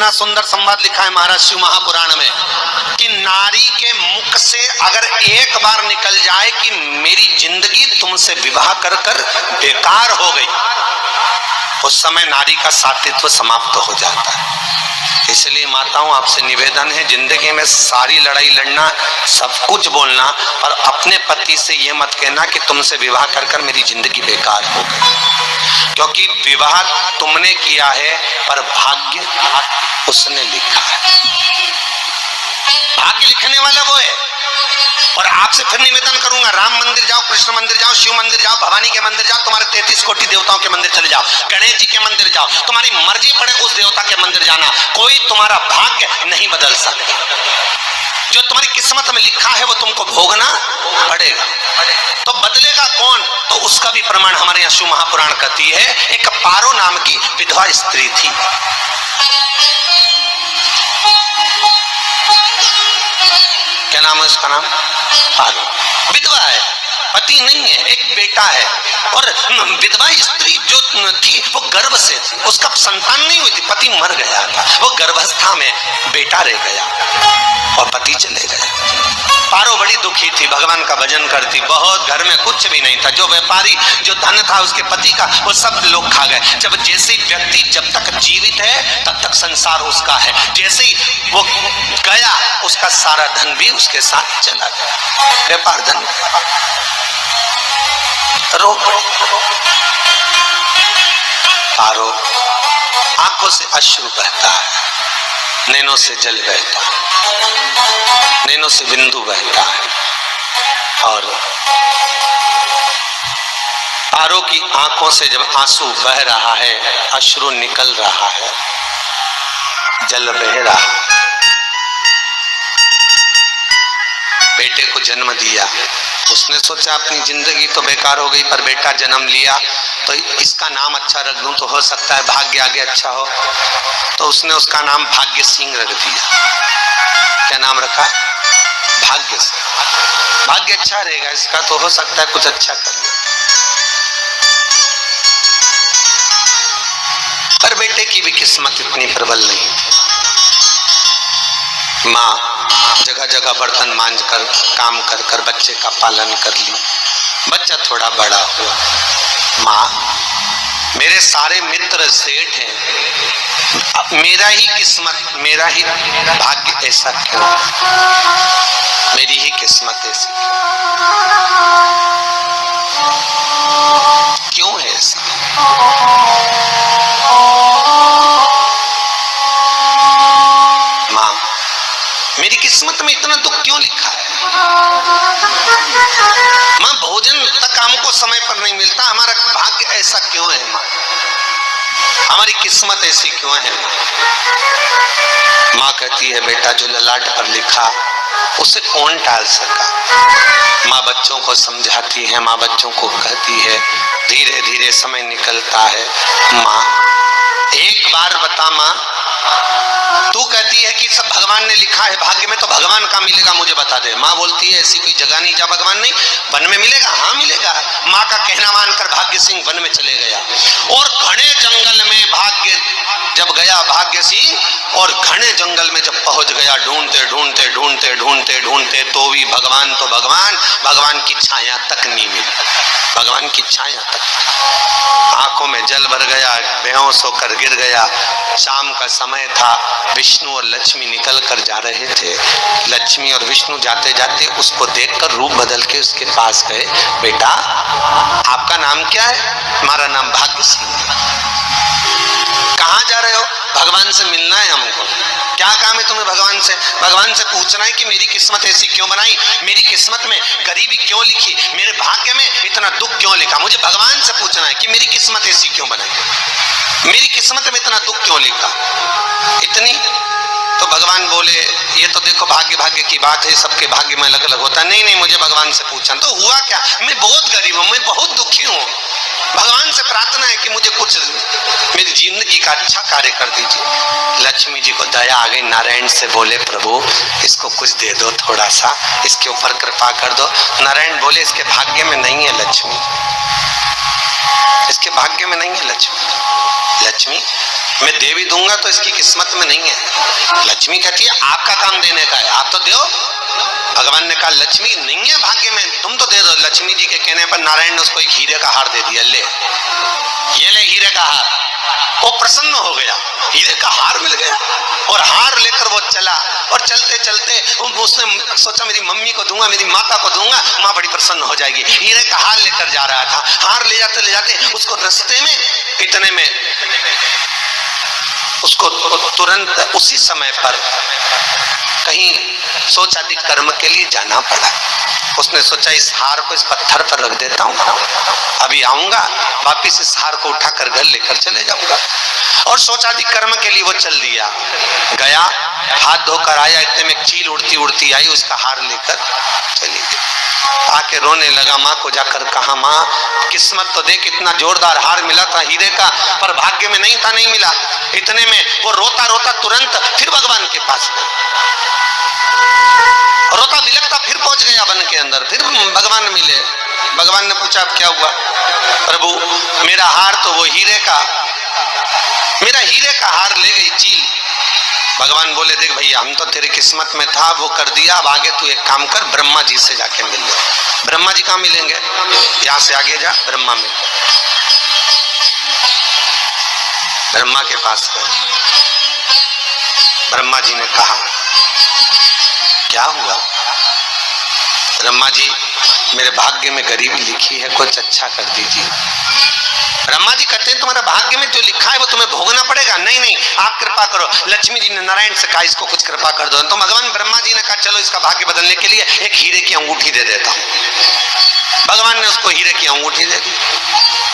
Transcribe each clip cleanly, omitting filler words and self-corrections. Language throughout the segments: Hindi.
कितना सुंदर संवाद लिखा है महाराज शिव महापुराण में कि नारी के मुख से अगर एक बार निकल जाए कि मेरी जिंदगी तुमसे विवाह कर कर बेकार हो गई, उस समय नारी का सातित्व समाप्त हो जाता है। इसलिए माताओं आपसे निवेदन है, जिंदगी में सारी लड़ाई लड़ना, सब कुछ बोलना, पर अपने पति से ये मत कहना कि तुमसे विवाह कर कर मेरी जिंदगी बेकार हो गई, क्योंकि विवाह तुमने किया है पर भाग्य उसने लिखा है। भाग्य लिखने वाला वो है। और आपसे फिर निवेदन करूंगा, राम मंदिर जाओ, कृष्ण मंदिर जाओ, शिव मंदिर जाओ, भवानी के मंदिर जाओ, तुम्हारे 33 कोटि देवताओं के मंदिर चले जाओ, गणेश जी के मंदिर जाओ, तुम्हारी मर्जी पड़े उस देवता के मंदिर जाना, कोई तुम्हारा भाग्य नहीं बदल सकता। जो तुम्हारी किस्मत में लिखा है वो तुमको भोगना पड़ेगा। तो बदलेगा कौन? तो उसका भी प्रमाण हमारे यहाँ शिव महापुराण कहती है। एक पारो नाम की विधवा स्त्री थी। क्या नाम है उसका? नाम पारो। विधवा है, पति नहीं है, एक बेटा है। और विधवा स्त्री जो थी वो गर्भ से थी, उसका संतान नहीं हुई थी, पति मर गया था, वो गर्भावस्था में बेटा रह गया और पति चले गए। पारो बड़ी दुखी थी, भगवान का भजन करती बहुत, घर में कुछ भी नहीं था, जो व्यापारी जो धन था उसके पति का वो सब लोग खा गए। जब जैसे व्यक्ति जब तक जीवित है तब तक संसार उसका है, जैसे ही वो गया उसका सारा धन भी उसके साथ चला गया, व्यापार धन। रो पारो, आंखों से अश्रु बहता है, नैनों से जल बहता है, नैनों से बिंदु बहता है। और पारो की आंखों से जब आंसू बह रहा है, अश्रु निकल रहा है, जल बह रहा है, बेटे को जन्म दिया, उसने सोचा अपनी जिंदगी तो बेकार हो गई, पर बेटा जन्म लिया तो इसका नाम अच्छा रख दूं तो हो सकता है भाग्य आगे अच्छा हो। तो उसने उसका नाम भाग्य सिंह रख दिया। क्या नाम रखा? भाग्य सिंह। भाग्य अच्छा रहेगा इसका, तो हो सकता है कुछ अच्छा कर ले। पर बेटे की भी किस्मत इतनी प्रबल नहीं थी। माँ जगह जगह बर्तन मांझ कर काम कर कर बच्चे का पालन कर ली। बच्चा थोड़ा बड़ा हुआ, माँ मेरे सारे मित्र सेठ हैं, मेरा ही किस्मत, मेरा ही भाग्य ऐसा क्यों, मेरी ही किस्मत ऐसी क्यों है ऐसा? माँ मेरी किस्मत में इतना दुख क्यों लिखा है? माँ भोजन तक हमको समय पर नहीं मिलता, हमारा भाग्य ऐसा क्यों है? माँ हमारी किस्मत ऐसी क्यों है? माँ कहती है बेटा जो ललाट पर लिखा उसे कौन टाल सका। माँ बच्चों को समझाती है, माँ बच्चों को कहती है, धीरे धीरे समय निकलता है। माँ एक बार बता माँ, तू कहती है कि सब भगवान ने लिखा है भाग्य में, तो भगवान का मिलेगा मुझे बता दे। माँ बोलती है ऐसी कोई जगह नहीं जहाँ भगवान नहीं, वन में मिलेगा। हाँ मिलेगा। माँ का कहना मानकर भाग्य सिंह वन में चले गया और घने जंगल में भाग्य जब गया भाग्य सिंह, और घने जंगल में जब पहुंच गया, ढूंढते ढूंढते ढूंढते ढूंढते ढूंढते तो भी भगवान तो भगवान की छाया तक नहीं मिली, भगवान की छाया तक। आंखों में जल भर गया, बेहोश होकर गिर गया। शाम का समय था, विष्णु और लक्ष्मी निकल कर जा रहे थे। लक्ष्मी और विष्णु जाते जाते उसको देखकर रूप बदल के उसके पास गए। बेटा आपका नाम क्या है? हमारा नाम भाग्य सिंह है। कहाँ जा रहे हो? भगवान से मिलना है हमको। क्या काम है तुम्हें भगवान से? भगवान से पूछना है कि मेरी किस्मत ऐसी क्यों बनाई, मेरी किस्मत में गरीबी क्यों लिखी, मेरे भाग्य में इतना दुख क्यों लिखा। मुझे भगवान से पूछना है कि मेरी किस्मत ऐसी क्यों बनाई, मेरी किस्मत में इतना दुख क्यों लिखा, इतनी। तो भगवान बोले ये तो देखो भाग्य भाग्य की बात है, सबके भाग्य में अलग अलग होता है। नहीं नहीं मुझे भगवान से पूछना। तो हुआ क्या? मैं बहुत गरीब हूँ, मैं बहुत दुखी हूँ, भगवान से प्रार्थना है कि मुझे कुछ मेरी जिंदगी का अच्छा कार्य कर दीजिए। लक्ष्मी जी को दया आ गई, नारायण से बोले प्रभु इसको कुछ दे दो, थोड़ा सा इसके ऊपर कृपा कर दो। नारायण बोले इसके भाग्य में नहीं है लक्ष्मी, इसके भाग्य में नहीं है लक्ष्मी। लक्ष्मी मैं देवी दूंगा तो इसकी किस्मत में नहीं है। लक्ष्मी कहती है आपका काम देने का है, आप तो दो। भगवान ने कहा लक्ष्मी नहीं है भाग्य में, तुम तो दे दो। लक्ष्मी जी के कहने पर नारायण ने उसको एक हीरे का हार दे दिया, ले ये ले हीरे का हार। वो प्रसन्न हो गया, हीरे का हार मिल गया और हार लेकर वो चला। और चलते चलते उसने सोचा मेरी मम्मी को दूंगा, मेरी माता को दूंगा, माँ बड़ी प्रसन्न हो जाएगी। हीरे का हार लेकर जा रहा था, हार ले जाते उसको रास्ते में इतने में उसको तुरंत उसी समय पर कहीं सोच आदि कर्म के लिए जाना पड़ा। उसने सोचा इस हार को इस पत्थर पर रख देता हूँ, अभी आऊंगा वापिस इस हार को उठाकर घर लेकर चले जाऊंगा। और सोचादि कर्म के लिए वो चल दिया, गया हाथ धोकर आया, इतने में चील उड़ती उड़ती आई, उसका हार लेकर चली गई। आके रोने लगा, माँ को जाकर कहा माँ किस्मत तो देख, इतना जोरदार हार मिला था हीरे का, पर भाग्य में नहीं था, नहीं मिला। इतने में वो रोता रोता तुरंत फिर भगवान के पास गया, रोता बिलखता फिर पहुंच गया वन के अंदर। फिर भगवान मिले, भगवान ने पूछा अब क्या हुआ? प्रभु मेरा हार तो वो हीरे का, मेरा हीरे का हार ले गई चील। भगवान बोले देख भैया हम तो तेरी किस्मत में था, वो कर दिया, अब आगे तू एक काम कर, ब्रह्मा जी से जाके मिल ले। ब्रह्मा जी कहाँ मिलेंगे? यहाँ से आगे जा, ब्रह्मा मिल। ब्रह्मा के पास गए, ब्रह्मा जी ने कहा क्या हुआ? ब्रह्मा जी मेरे भाग्य में गरीबी लिखी है, कुछ अच्छा कर दीजिए। ब्रह्मा जी कहते हैं तुम्हारा भाग्य में जो लिखा है वो तुम्हें भोगना पड़ेगा। नहीं नहीं आप कृपा करो। लक्ष्मी जी ने नारायण से कहा इसको कुछ कृपा कर दो। तो भगवान ब्रह्मा जी ने कहा चलो इसका भाग्य बदलने के लिए एक हीरे की अंगूठी दे देता हूँ। भगवान ने उसको हीरे की अंगूठी दे दी।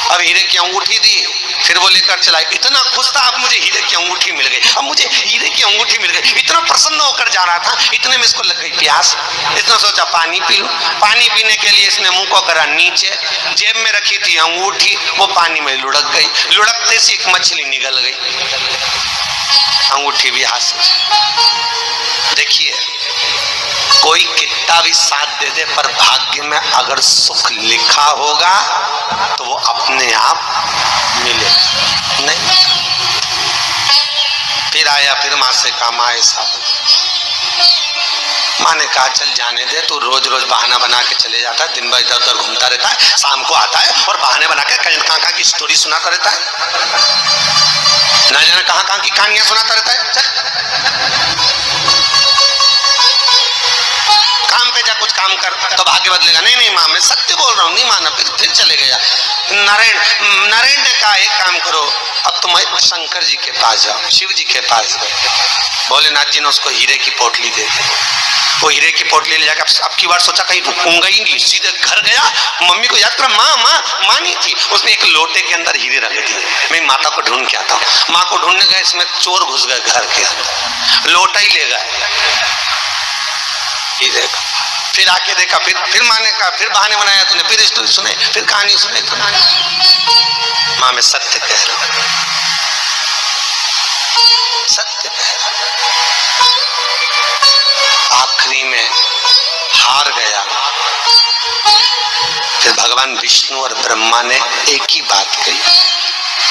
अब हीरे की अंगूठी दी, फिर वो लेकर चला। इतना खुश था अब मुझे हीरे की अंगूठी मिल गई, अब मुझे हीरे की अंगूठी मिल गई। इतना प्रसन्न होकर जा रहा था, इतने में इसको लग गई प्यास। इसने सोचा पानी पी लूं। पानी पीने के लिए इसने मुंह को करा नीचे, जेब में रखी थी अंगूठी, वो पानी में लुढ़क गई। लुढ़कते से एक मछली निकल गई, अंगूठी भी हाथ से। देखिए कोई कितना भी साथ दे दे, पर भाग्य में अगर सुख लिखा होगा तो वो अपने आप मिले नहीं। फिर आया, फिर माँ से कहा माँ ऐसा। माँ ने कहा चल जाने दे, तू रोज रोज बहाना बना के चले जाता है, दिन भर इधर उधर घूमता रहता है, शाम को आता है और बहाने बना के कहाँ की स्टोरी सुनाता रहता है, ना जाने कहाँ की कहानियां सुनाता रहता है। चल काम पे जा, कुछ काम कर तो भाग्य बदलेगा। नहीं नहीं माँ मैं सत्य बोल रहा हूँ, नहीं माना। फिर चले गया। नारायण ने कहा एक काम करो, अब तुम शंकर जी के पास जाओ। शिव जी के पास गए, भोलेनाथ जी ने उसको हीरे की पोटली दे दी। वो हीरे की पोटली ले जाकर अब की बार सोचा कहीं रुकूंगा ही नहीं, सीधे घर गया। मम्मी को याद करा, माँ नहीं थी। उसने एक लोटे के अंदर हीरे रख दिए, मैं माता को ढूंढ के आता हूँ। माँ को ढूंढने गए, इसमें चोर घुस गए घर के अंदर, लोटा ही ले गए। देखा फिर आके देखा, फिर माँ ने कहा, फिर बहाने बनाया तूने, फिर स्टोरी सुने, फिर कहानी सुने। माँ मैं सत्य कह रहा हूं, सत्य कह रहा हूं। आखिरी में हार गया। फिर भगवान विष्णु और ब्रह्मा ने एक ही बात कही,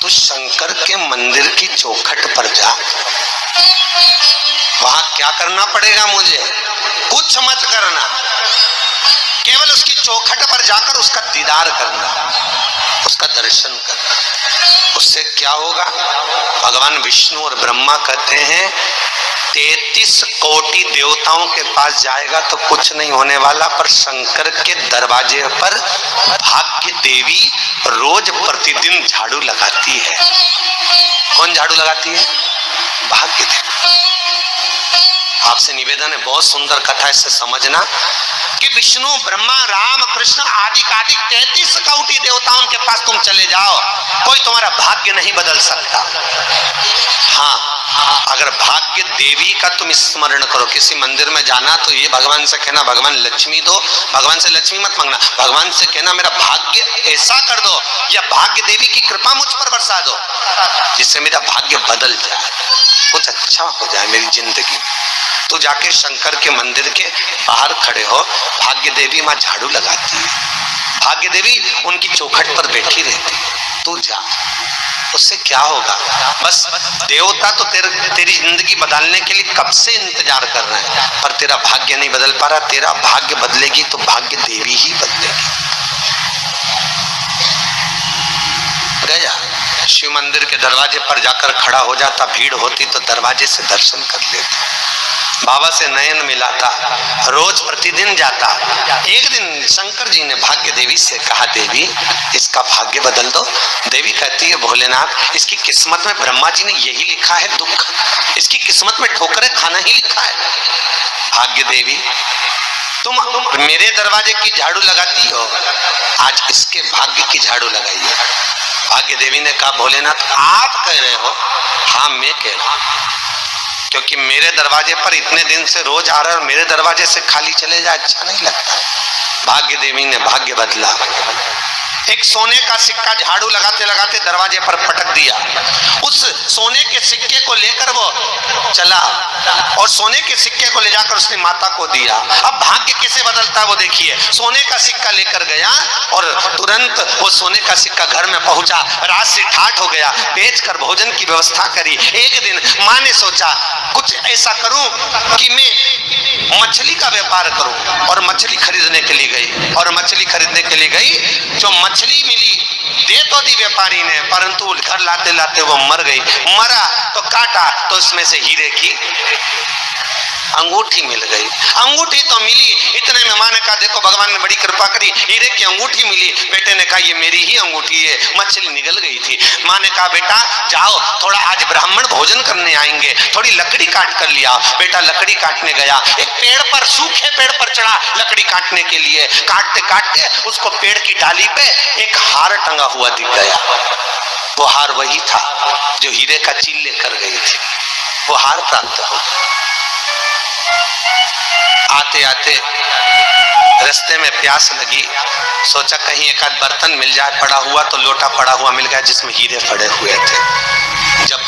तू शंकर के मंदिर की चौखट पर जा, वहां क्या करना पड़ेगा मुझे? कुछ मत करना, केवल उसकी चौखट पर जाकर उसका दीदार करना, उसका दर्शन करना। उससे क्या होगा? भगवान विष्णु और ब्रह्मा कहते हैं 33 कोटि देवताओं के पास जाएगा तो कुछ नहीं होने वाला, पर शंकर के दरवाजे पर भाग्य देवी रोज प्रतिदिन झाड़ू लगाती है। कौन झाड़ू लगाती है? भाग्य देवी। आपसे निवेदन है, बहुत सुंदर कथा, इससे समझना कि विष्णु ब्रह्मा राम कृष्ण आदि 33 कोटि देवताओं के पास तुम चले जाओ, कोई तुम्हारा भाग्य नहीं बदल सकता। हाँ, अगर भाग्य देवी का तुम स्मरण करो, किसी मंदिर में जाना तो ये भगवान से कहना भगवान लक्ष्मी दो, भगवान से लक्ष्मी मत मांगना, भगवान से कहना मेरा भाग्य ऐसा कर दो, या भाग्य देवी की कृपा मुझ पर बरसा दो जिससे मेरा भाग्य बदल जाए, कुछ अच्छा हो जाए मेरी जिंदगी। तो जाके शंकर के मंदिर के बाहर खड़े हो, भाग्य देवी माँ झाड़ू लगाती है, भाग्य देवी उनकी चौखट पर बैठी रहती है, तू जा। उससे क्या होगा? बस देवता तो तेरी जिंदगी बदलने के लिए कब से इंतजार कर रहे हैं, पर तेरा भाग्य नहीं बदल पा रहा। तेरा भाग्य बदलेगी तो भाग्य देवी ही बदलेगी। गया शिव मंदिर के दरवाजे पर जाकर खड़ा हो जाता, भीड़ होती तो दरवाजे से दर्शन कर लेता, बाबा से नयन मिलाता, रोज प्रतिदिन जाता। एक दिन शंकर जी ने भाग्य देवी से कहा, देवी इसका भाग्य बदल दो। देवी कहती है, भोलेनाथ इसकी किस्मत में ब्रह्मा जी ने यही लिखा है दुख, इसकी किस्मत में ठोकरें खाना ही लिखा है। भाग्य देवी तुम मेरे दरवाजे की झाड़ू लगाती हो, आज इसके भाग्य की झाड़ू लगाइए। भाग्य देवी ने कहा, भोलेनाथ आप कह रहे हो? हाँ मैं कह रहा हूं, क्योंकि मेरे दरवाजे पर इतने दिन से रोज आ रहा है और मेरे दरवाजे से खाली चले जाए अच्छा नहीं लगता। भाग्य देवी ने भाग्य बदला, एक सोने का सिक्का झाड़ू लगाते लगाते दरवाजे पर पटक दिया। उस सोने के सिक्के को लेकर वो चला और सोने के सिक्के को ले जाकर उसने माता को दिया। अब भाग्य कैसे बदलता वो देखिए। सोने का सिक्का लेकर गया और तुरंत वो सोने का सिक्का घर में पहुंचा। रात से ठाठ हो गया, बेचकर भोजन की व्यवस्था करी। एक दिन माँ ने सोचा कुछ ऐसा करूं कि मैं मछली का व्यापार करूं, और मछली खरीदने के लिए गई। और मछली खरीदने के लिए गई, जो मछली मिली दे तो दी व्यापारी ने, परंतु घर लाते लाते वो मर गई। मरा तो काटा तो इसमें से हीरे की अंगूठी मिल गई। अंगूठी तो मिली, इतने में माँ ने कहा, देखो भगवान ने बड़ी कृपा करी, हीरे की अंगूठी मिली। बेटे ने कहा, ये मेरी ही अंगूठी है। मछली निगल गई थी। माँ ने कहा, बेटा जाओ, थोड़ा आज ब्राह्मण भोजन करने आएंगे, थोड़ी लकड़ी काट कर लिया। बेटा लकड़ी काटने गया, एक पेड़ पर, सूखे पेड़ पर चढ़ा लकड़ी काटने के लिए। काटते काटते उसको पेड़ की डाली पे एक हार टंगा हुआ दिख गया। वो हार वही था जो हीरे का चील लेकर गई थी। वो हार प्राप्त हो गया। आते आते रास्ते में प्यास लगी, सोचा कहीं एक आध बर्तन मिल जाए। पड़ा हुआ तो लोटा पड़ा हुआ मिल गया जिसमें हीरे पड़े हुए थे। जब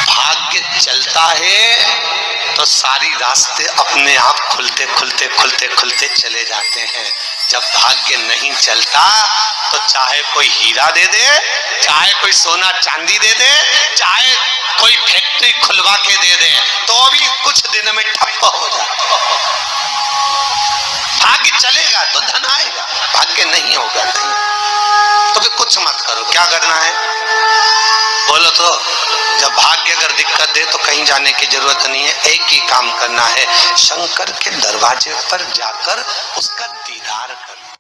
भाग्य चलता है तो सारी रास्ते अपने आप खुलते खुलते खुलते खुलते चले जाते हैं। जब भाग्य नहीं चलता तो चाहे कोई हीरा दे दे, चाहे कोई सोना चांदी दे दे, चाहे कोई फैक्ट्री खुलवा के दे दे, तो भी कुछ दिन में ठप्प हो जाता। भाग्य चलेगा तो धन आएगा, भाग्य नहीं होगा नहीं। तो फिर कुछ मत करो। क्या करना है बोलो तो? जब भाग्य अगर दिक्कत दे तो कहीं जाने की जरूरत नहीं है, एक ही काम करना है, शंकर के दरवाजे पर जाकर उसका दीदार करना।